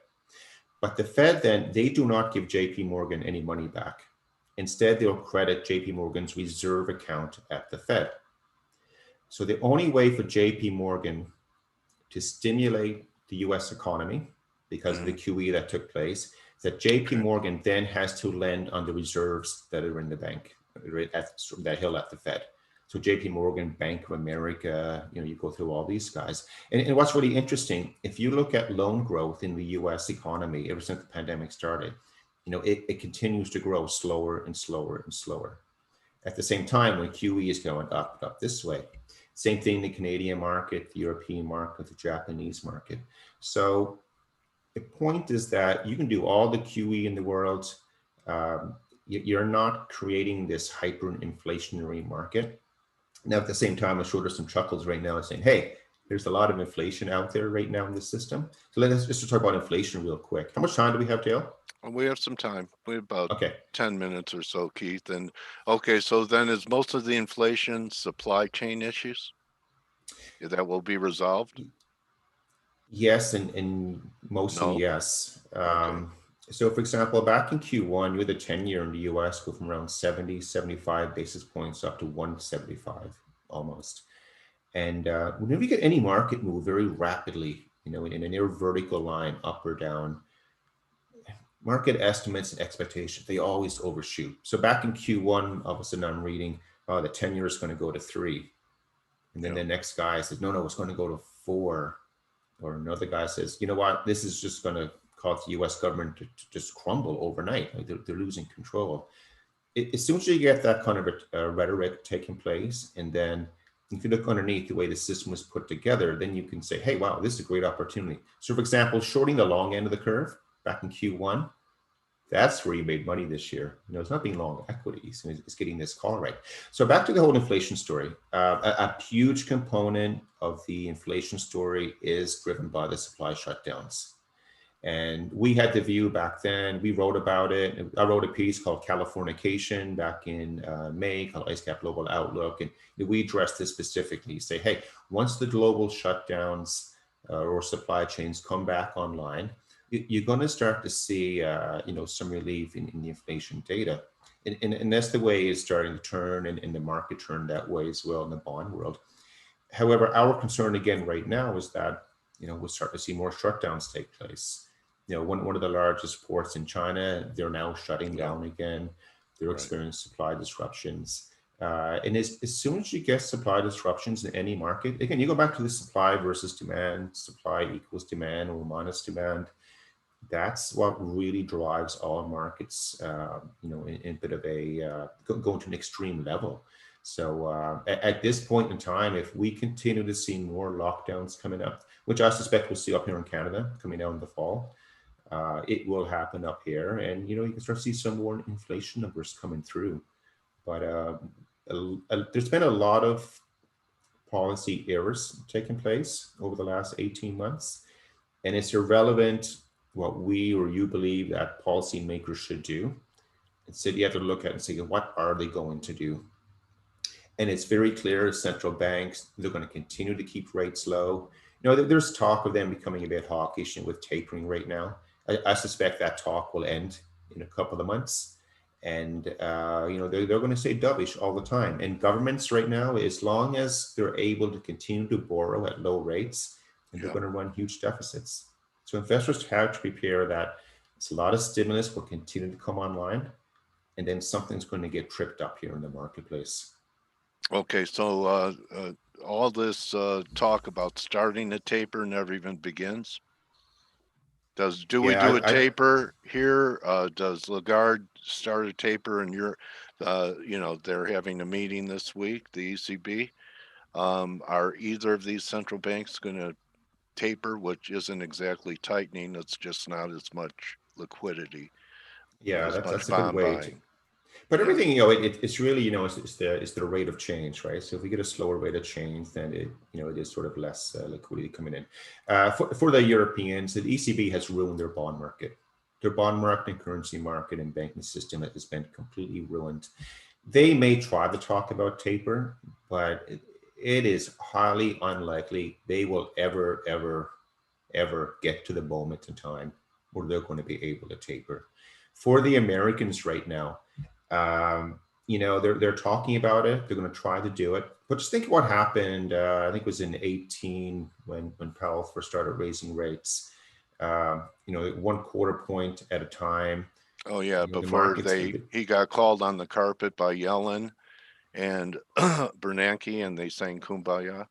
But the Fed then, they do not give JP Morgan any money back. Instead, they'll credit JP Morgan's reserve account at the Fed. So the only way for JP Morgan to stimulate the US economy, because of the QE that took place, is that JP Morgan then has to lend on the reserves that are in the bank, that held at the Fed. So JP Morgan, Bank of America, you know, you go through all these guys. And what's really interesting, if you look at loan growth in the US economy ever since the pandemic started, you know, it continues to grow slower and slower and slower. At the same time, when QE is going up this way, same thing in the Canadian market, the European market, the Japanese market. So the point is that you can do all the QE in the world. You're not creating this hyperinflationary market. Now, at the same time, I'm sure there's some chuckles right now saying, hey, there's a lot of inflation out there right now in the system. So let's just talk about inflation real quick. How much time do we have, Dale? We have some time. We have about Okay. 10 minutes or so, Keith. And okay, so then is most of the inflation supply chain issues that will be resolved? Yes, and mostly No? yes. Okay. So for example, back in Q1, you had the 10-year in the US go from around 70, 75 basis points up to 175 almost. And whenever you get any market move very rapidly, you know, in a near vertical line, up or down, market estimates and expectations, they always overshoot. So back in Q1, all of a sudden I'm reading, the 10-year is going to go to 3. And then the next guy said, no, it's going to go to 4. Or another guy says, you know what, this is just going to cause the US government to just crumble overnight. Like they're losing control. As soon as you get that kind of a rhetoric taking place, and then if you look underneath the way the system was put together, then you can say, hey, wow, this is a great opportunity. So for example, shorting the long end of the curve back in Q1, that's where you made money this year. You know, it's not being long equities, it's getting this call right. So back to the whole inflation story. A huge component of the inflation story is driven by the supply shutdowns. And we had the view back then, we wrote about it. I wrote a piece called Californication back in May, called IceCap Global Outlook. And we addressed this specifically, say, hey, once the global shutdowns or supply chains come back online, you're going to start to see, you know, some relief in the inflation data. And that's the way it's starting to turn, and the market turned that way as well in the bond world. However, our concern again right now is that, you know, we'll start to see more shutdowns take place. You know, one of the largest ports in China, they're now shutting down again. They're experiencing supply disruptions. And as soon as you get supply disruptions in any market, again, you go back to the supply versus demand, supply equals demand or minus demand. That's what really drives all markets, you know, in a bit of a, going to an extreme level. So at this point in time, if we continue to see more lockdowns coming up, which I suspect we'll see up here in Canada coming out in the fall, it will happen up here. And, you know, you can start to see some more inflation numbers coming through. But there's been a lot of policy errors taking place over the last 18 months. And it's irrelevant what we or you believe that policymakers should do. Instead, you have to look at and say, what are they going to do? And it's very clear, central banks, they're going to continue to keep rates low. there's talk of them becoming a bit hawkish and with tapering right now. I suspect that talk will end in a couple of months. And, they're going to say dovish all the time. And governments right now, as long as they're able to continue to borrow at low rates, and they're going to run huge deficits. So investors have to prepare that it's a lot of stimulus will continue to come online, and then something's going to get tripped up here in the marketplace. Okay, so all this talk about starting a taper never even begins. Do we do a taper here? Does Lagarde start a taper? And they're having a meeting this week, the ECB. Are either of these central banks going to taper, which isn't exactly tightening? It's just not as much liquidity. Yeah, that's a good way to. But everything, it's really, it's the rate of change, right? So if we get a slower rate of change, then it is sort of less liquidity coming in. For the Europeans, the ECB has ruined their bond market. Their bond market and currency market and banking system has been completely ruined. They may try to talk about taper, but it is highly unlikely they will ever get to the moment in time where they're going to be able to taper. For the Americans right now, they're talking about it. They're going to try to do it. But just think what happened. I think it was in 18 when Powell first started raising rates. 1/4 point at a time. Oh yeah, before he got called on the carpet by Yellen and Bernanke, and they sang "Kumbaya."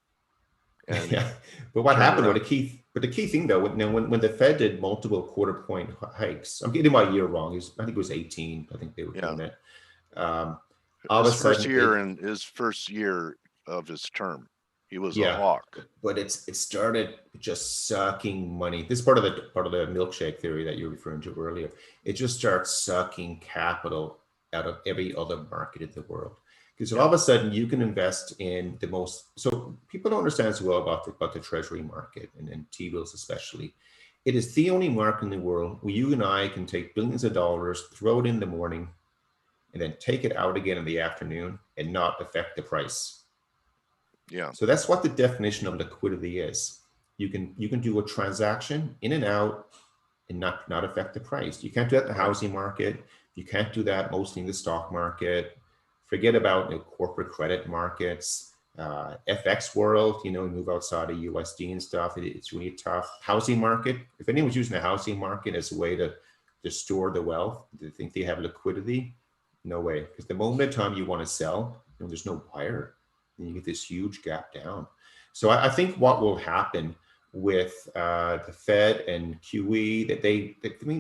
And but what happened? But the key thing though, when the Fed did multiple 1/4 point hikes, I'm getting my year wrong. I think it was 18. I think they were doing it. His first year of his term, he was a hawk. But it started just sucking money. This is part of the milkshake theory that you were referring to earlier. It just starts sucking capital out of every other market in the world. Because all of a sudden you can invest in the most. So people don't understand as well about the treasury market and T-bills especially. It is the only market in the world where you and I can take billions of dollars, throw it in the morning, and then take it out again in the afternoon and not affect the price. Yeah. So that's what the definition of liquidity is. You can do a transaction in and out and not affect the price. You can't do that in the housing market. You can't do that mostly in the stock market. Forget about corporate credit markets, FX world, move outside of USD and stuff. It's really tough. Housing market, if anyone's using the housing market as a way to store the wealth, they think they have liquidity, no way. Because the moment in time you want to sell, there's no buyer. And you get this huge gap down. So I think what will happen with the Fed and QE, that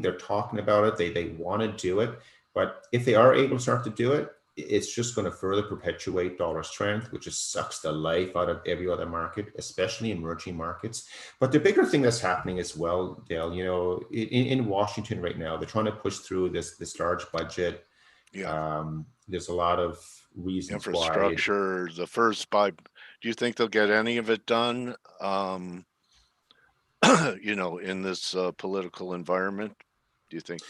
they're talking about it, they want to do it. But if they are able to start to do it, it's just going to further perpetuate dollar strength, which just sucks the life out of every other market, especially emerging markets. But the bigger thing that's happening as well, Dale, in Washington right now, they're trying to push through this large budget. Yeah. There's a lot of reasons infrastructure. Do you think they'll get any of it done? In this political environment? Do you think?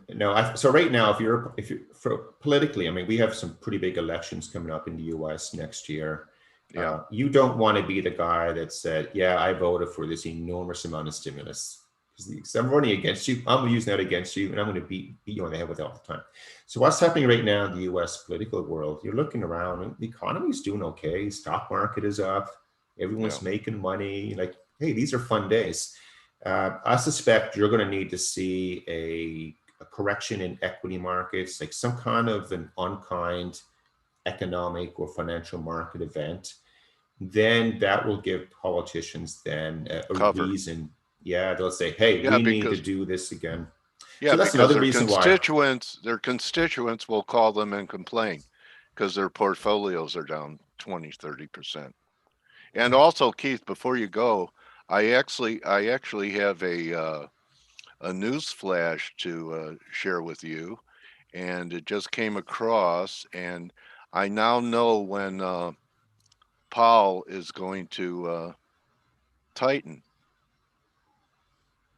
No. So right now, if you're politically, I mean, we have some pretty big elections coming up in the U.S. next year. Yeah. You don't want to be the guy that said, "Yeah, I voted for this enormous amount of stimulus." Because I'm running against you. I'm using that against you, and I'm going to beat you on the head with it all the time. So what's happening right now in the U.S. political world? You're looking around, and the economy's doing okay. Stock market is up. Everyone's making money. Like, hey, these are fun days. I suspect you're going to need to see a correction in equity markets, like some kind of an unkind economic or financial market event. Then that will give politicians then a reason. Yeah, they'll say, hey, we need to do this again. Yeah, so that's another reason their constituents will call them and complain because their portfolios are down 20, 30%. And also, Keith, before you go, I actually have a news flash to share with you, and it just came across, and I now know when Powell is going to tighten.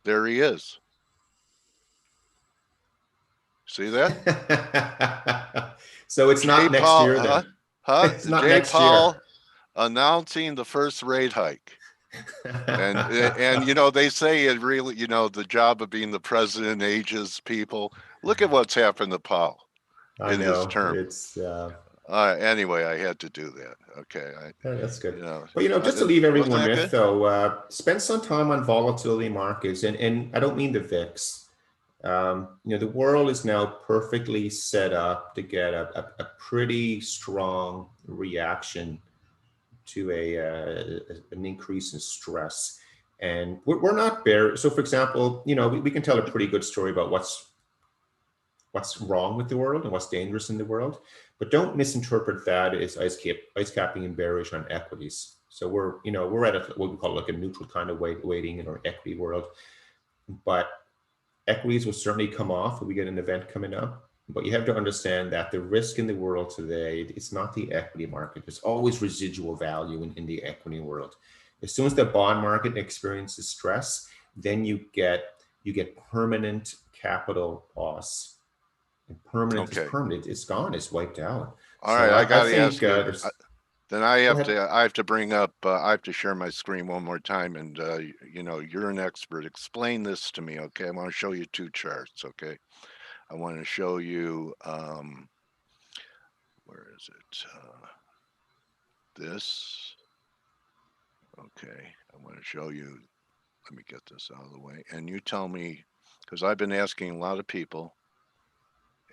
There he is. See that? So it's not next year then. It's not next year. Announcing the first rate hike. And you know, they say it really, you know, the job of being the president ages people. Look at what's happened to Powell I in his know term. it's Anyway, I had to do that. Okay. yeah, that's good. You know, But just to leave wasn't everyone that with good? though, spend some time on volatility markets, and I don't mean the VIX. The world is now perfectly set up to get a pretty strong reaction to an increase in stress. And we're not bear. So for example, we can tell a pretty good story about what's wrong with the world and what's dangerous in the world, but don't misinterpret that as ice capping and bearish on equities. So we're at what we call like a neutral kind of weighting in our equity world, but equities will certainly come off if we get an event coming up. But you have to understand that the risk in the world today, it's not the equity market. There's always residual value in the equity world. As soon as the bond market experiences stress, then you get permanent capital loss. And permanent is permanent. It's gone. It's wiped out. All right, I got to think ask you. Then I have to bring up. I have to share my screen one more time, and you're an expert. Explain this to me, okay? I want to show you two charts, okay? I want to show you. Where is it? This. Okay, I want to show you. Let me get this out of the way, and you tell me, because I've been asking a lot of people,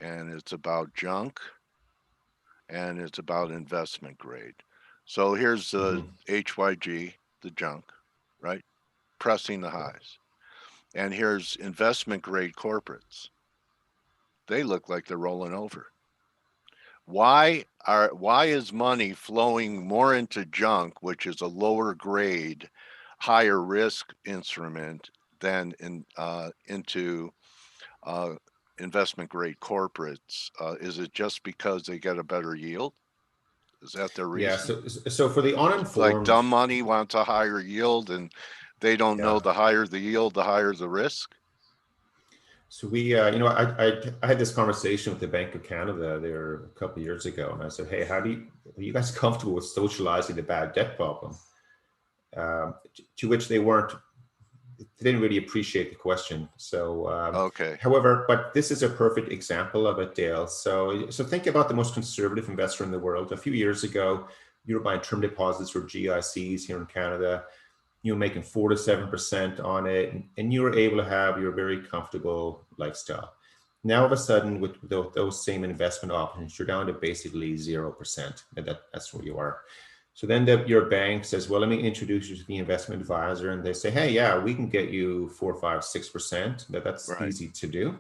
and it's about junk, and it's about investment grade. So here's the HYG, the junk, right? Pressing the highs. And here's investment grade corporates. They look like they're rolling over. Why is money flowing more into junk, which is a lower grade, higher risk instrument, than into investment grade corporates? Is it just because they get a better yield? Is that the reason? Yeah. So for the uninformed, like dumb money wants a higher yield, and they don't know the higher the yield, the higher the risk. So I had this conversation with the Bank of Canada there a couple of years ago, and I said, "Hey, are you guys comfortable with socializing the bad debt problem?" To which they didn't really appreciate the question. So, okay. However, but this is a perfect example of it, Dale. So think about the most conservative investor in the world. A few years ago, you were buying term deposits or GICs here in Canada. You were making 4 to 7% on it, and you were able to have your very comfortable lifestyle. Now, all of a sudden, with those same investment options, you're down to basically 0%. That's where you are. So then your bank says, well, let me introduce you to the investment advisor. And they say, hey, yeah, we can get you 4, 5, 6%. That's easy to do.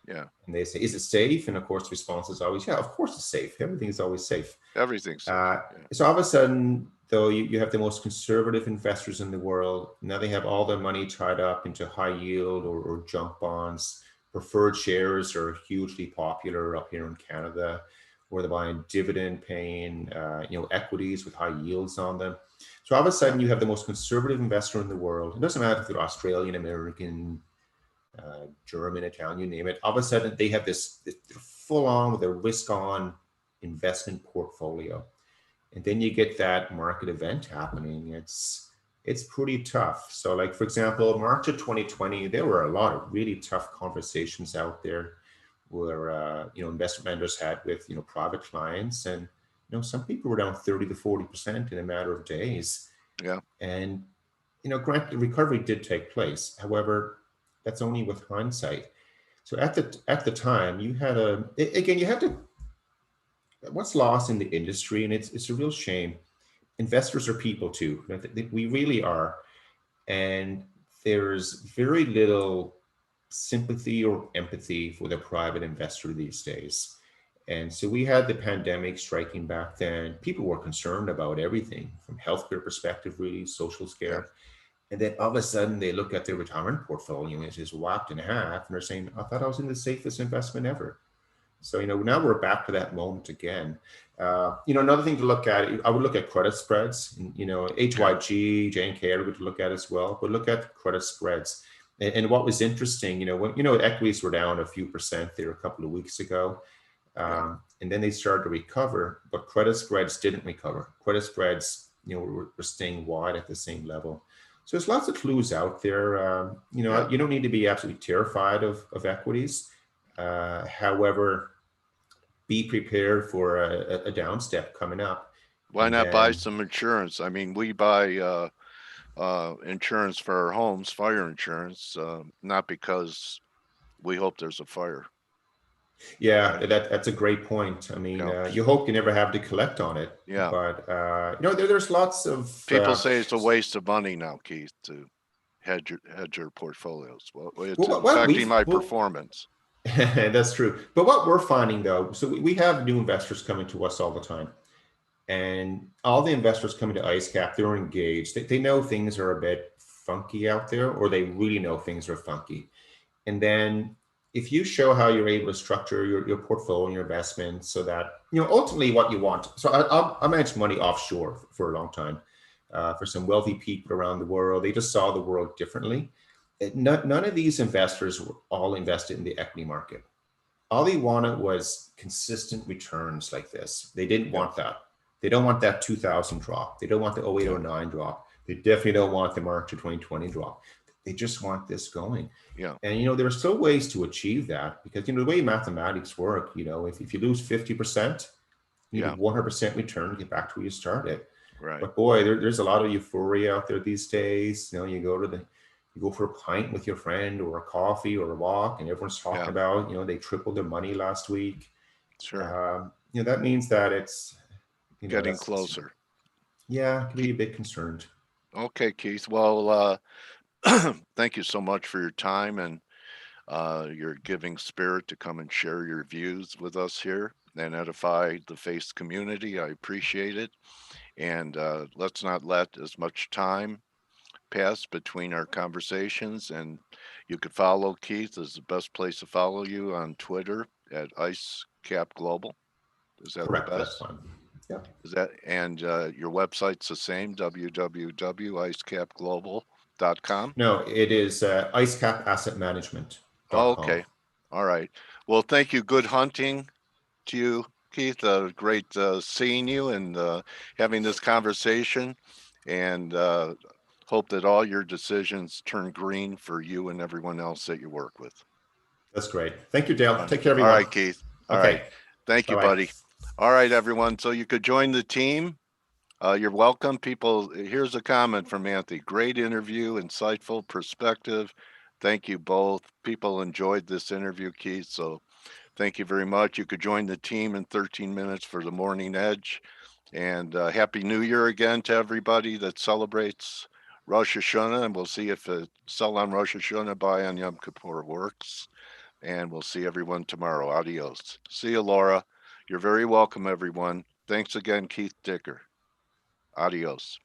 Yeah. And they say, is it safe? And of course, the response is always, yeah, of course it's safe. Everything is always safe. Everything's safe. So all of a sudden, though, you have the most conservative investors in the world. Now they have all their money tied up into high yield or junk bonds. Preferred shares are hugely popular up here in Canada, where they're buying dividend paying, equities with high yields on them. So all of a sudden you have the most conservative investor in the world. It doesn't matter if they're Australian, American, German, Italian, you name it. All of a sudden they have this full on with a risk on investment portfolio. And then you get that market event happening. It's pretty tough. So like, for example, March of 2020, there were a lot of really tough conversations out there where investment managers had with private clients, and some people were down 30 to 40% in a matter of days. Yeah. And granted, the recovery did take place. However, that's only with hindsight. So at the time, you had what's lost in the industry, and it's a real shame. Investors are people too. We really are, and there's very little sympathy or empathy for the private investor these days. And so we had the pandemic striking back then. People were concerned about everything from healthcare perspective, really social scare. Yeah. And then all of a sudden they look at their retirement portfolio and it's just whacked in half, and they're saying, I thought I was in the safest investment ever. So, now we're back to that moment again. Another thing to look at, I would look at credit spreads, and, HYG, J&K, I would look at as well, but look at credit spreads. And what was interesting, equities were down a few percent there a couple of weeks ago. And then they started to recover, but credit spreads didn't recover. Credit spreads, were staying wide at the same level. So there's lots of clues out there. You know, Yeah. you don't need to be absolutely terrified of equities. However, be prepared for a down step coming up. Why And not buy then- some insurance? I mean, we buy insurance for our homes, fire insurance, not because we hope there's a fire. Yeah, that's a great point. I mean, Yeah. you hope you never have to collect on it. Yeah. But you know, there's lots of People say it's a waste of money now, Keith, to hedge your portfolios. Well, it's affecting my performance. That's true. But what we're finding though, so we have new investors coming to us all the time. And all the investors coming to IceCap, they're engaged. They know things are a bit funky out there, or they really know things are funky. And then if you show how you're able to structure your portfolio and your investments so that, you know, ultimately what you want. So I managed money offshore for a long time for some wealthy people around the world. They just saw the world differently. None of these investors were all invested in the equity market. All they wanted was consistent returns like this. They didn't want that. They don't want that 2000 drop. They don't want the 0809 drop. They definitely don't want the March of 2020 drop. They just want this going. Yeah. And, you know, there are still ways to achieve that because, you know, the way mathematics work, you know, if you lose 50%, you need a 100% return to get back to where you started. Right. But boy, there's a lot of euphoria out there these days. You know, you go for a pint with your friend or a coffee or a walk and everyone's talking about, you know, they tripled their money last week. Sure. You know, that means that it's, you know, getting closer. Yeah, can be a bit concerned. Okay, Keith. Well, thank you so much for your time and your giving spirit to come and share your views with us here and edify the faith community. I appreciate it. And let's not let as much time pass between our conversations. And you could follow Keith is the best place to follow you on Twitter at IceCap Global. Is that correct? The That's best? fine. Yeah. Is that and your website's the same, www.icecapglobal.com? No, it is icecapassetmanagement.com. Oh, okay. All right. Well, thank you. Good hunting to you, Keith. Great seeing you and having this conversation, and hope that all your decisions turn green for you and everyone else that you work with. That's great. Thank you, Dale. Take care, everyone. All right, Keith. All right. Thank you, buddy. All right, everyone. So you could join the team. You're welcome. People, here's a comment from Anthony. Great interview, insightful perspective. Thank you both. People enjoyed this interview, Keith. So thank you very much. You could join the team in 13 minutes for the morning edge. And Happy New Year again to everybody that celebrates Rosh Hashanah. And we'll see if sell on Rosh Hashanah, buy on Yom Kippur works. And we'll see everyone tomorrow. Adios. See you, Laura. You're very welcome, everyone. Thanks again, Keith Dicker. Adios.